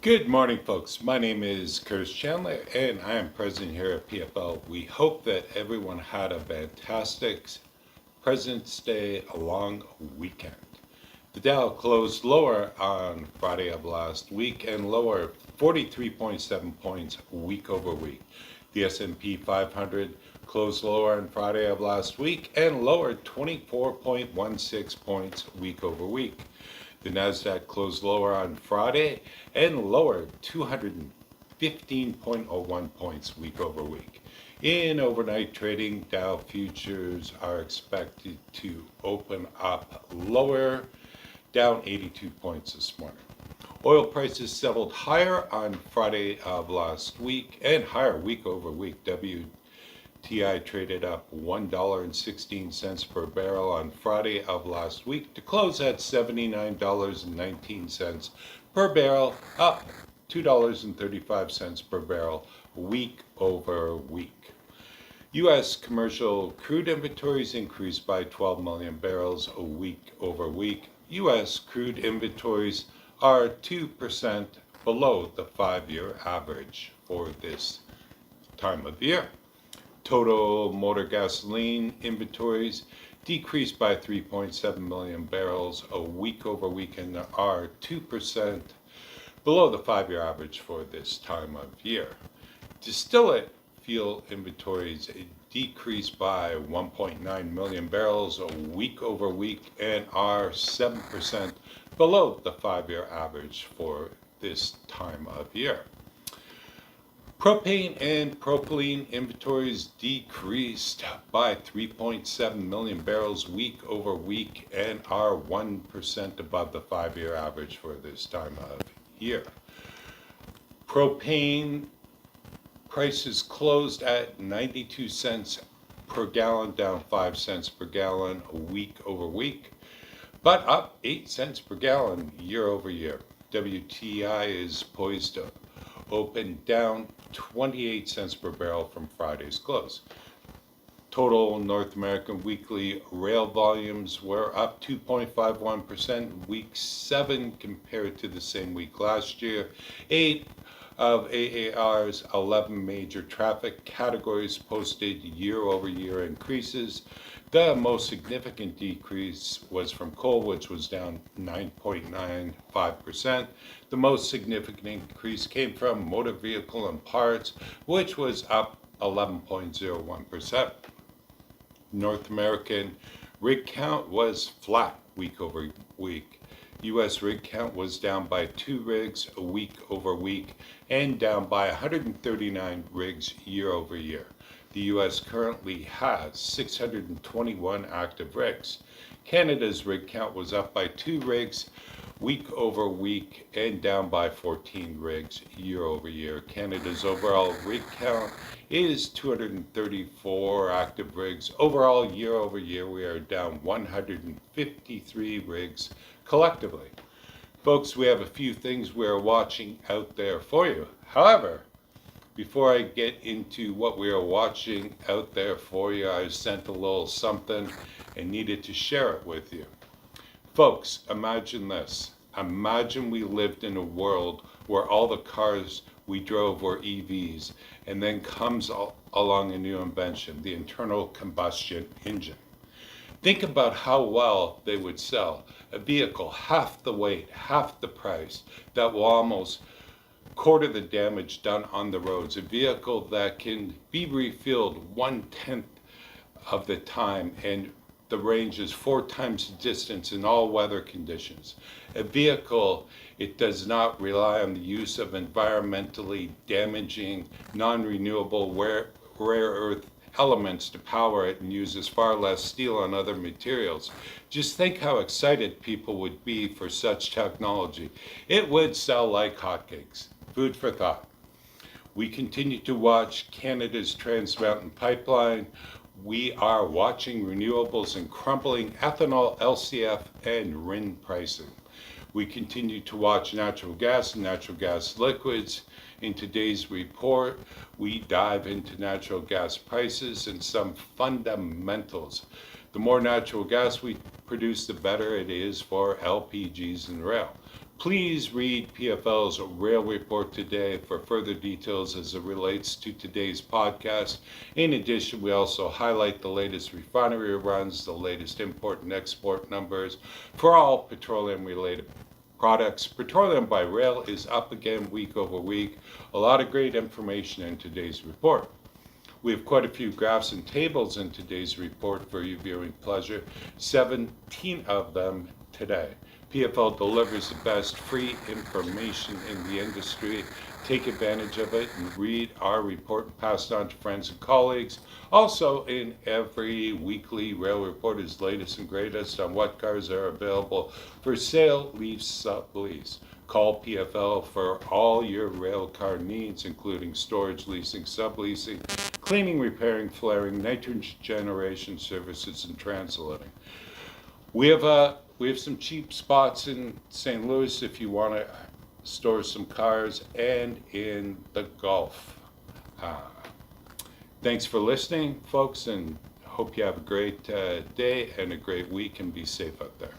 Good morning, folks. My name is Curtis Chandler, and I am president here at PFL. We hope that everyone had a fantastic President's Day long weekend. The Dow closed lower on Friday of last week and lower 43.7 points week over week. The S&P 500 closed lower on Friday of last week and lowered 24.16 points week over week. The Nasdaq closed lower on Friday and lowered 215.01 points week over week. In overnight trading, Dow futures are expected to open up lower, down 82 points this morning. Oil prices settled higher on Friday of last week and higher week over week. WTI traded up $1.16 per barrel on Friday of last week to close at $79.19 per barrel, up $2.35 per barrel week over week. U.S. commercial crude inventories increased by 12 million barrels a week over week. U.S. crude inventories are 2% below the 5-year average for this time of year. Total motor gasoline inventories decreased by 3.7 million barrels a week over week and are 2% below the 5-year average for this time of year. Distillate fuel inventories decreased by 1.9 million barrels a week over week and are 7% below the 5-year average for this time of year. Propane and propylene inventories decreased by 3.7 million barrels week over week and are 1% above the 5-year average for this time of year. Propane prices closed at 92 cents per gallon, down 5 cents per gallon week over week, but up 8 cents per gallon year over year. WTI is poised to open down 28 cents per barrel from Friday's close. Total North American weekly rail volumes were up 2.51% week 7 compared to the same week last year. 8 of AAR's 11 major traffic categories posted year-over-year increases. The most significant decrease was from coal, which was down 9.95%. The most significant increase came from motor vehicle and parts, which was up 11.01%. North American rig count was flat week over week. U.S. rig count was down by 2 rigs a week over week and down by 139 rigs year over year. The U.S. currently has 621 active rigs. Canada's rig count was up by 2 rigs week over week and down by 14 rigs year over year. Canada's overall rig count is 234 active rigs. Overall, year over year, we are down 153 rigs collectively. Folks, we have a few things we're watching out there for you. However, before I get into what we are watching out there for you, I sent a little something and needed to share it with you. Folks, imagine this. Imagine we lived in a world where all the cars we drove were EVs, and then comes along a new invention, the internal combustion engine. Think about how well they would sell. A vehicle half the weight, half the price, that will almost quarter the damage done on the roads. A vehicle that can be refueled 1/10 of the time and the range is 4 times the distance in all weather conditions. A vehicle, it does not rely on the use of environmentally damaging, non-renewable rare earth elements to power it and uses far less steel and other materials. Just think how excited people would be for such technology. It would sell like hotcakes. Food for thought. We continue to watch Canada's Trans Mountain Pipeline. We are watching renewables and crumbling ethanol, LCF, and RIN pricing. We continue to watch natural gas and natural gas liquids. In today's report, we dive into natural gas prices and some fundamentals. The more natural gas we produce, the better it is for LPGs and rail. Please read PFL's rail report today for further details as it relates to today's podcast. In addition, we also highlight the latest refinery runs, the latest import and export numbers for all petroleum-related products. Petroleum by rail is up again week over week. A lot of great information in today's report. We have quite a few graphs and tables in today's report for your viewing pleasure, 17 of them today. PFL delivers the best free information in the industry. Take advantage of it and read our report and pass it on to friends and colleagues. Also, in every weekly rail report is latest and greatest on what cars are available for sale, lease, sublease. Call PFL for all your railcar needs, including storage, leasing, subleasing, cleaning, repairing, flaring, nitrogen generation services, and transloading. We have some cheap spots in St. Louis if you want to store some cars, and in the Gulf. Thanks for listening, folks, and hope you have a great day and a great week, and be safe out there.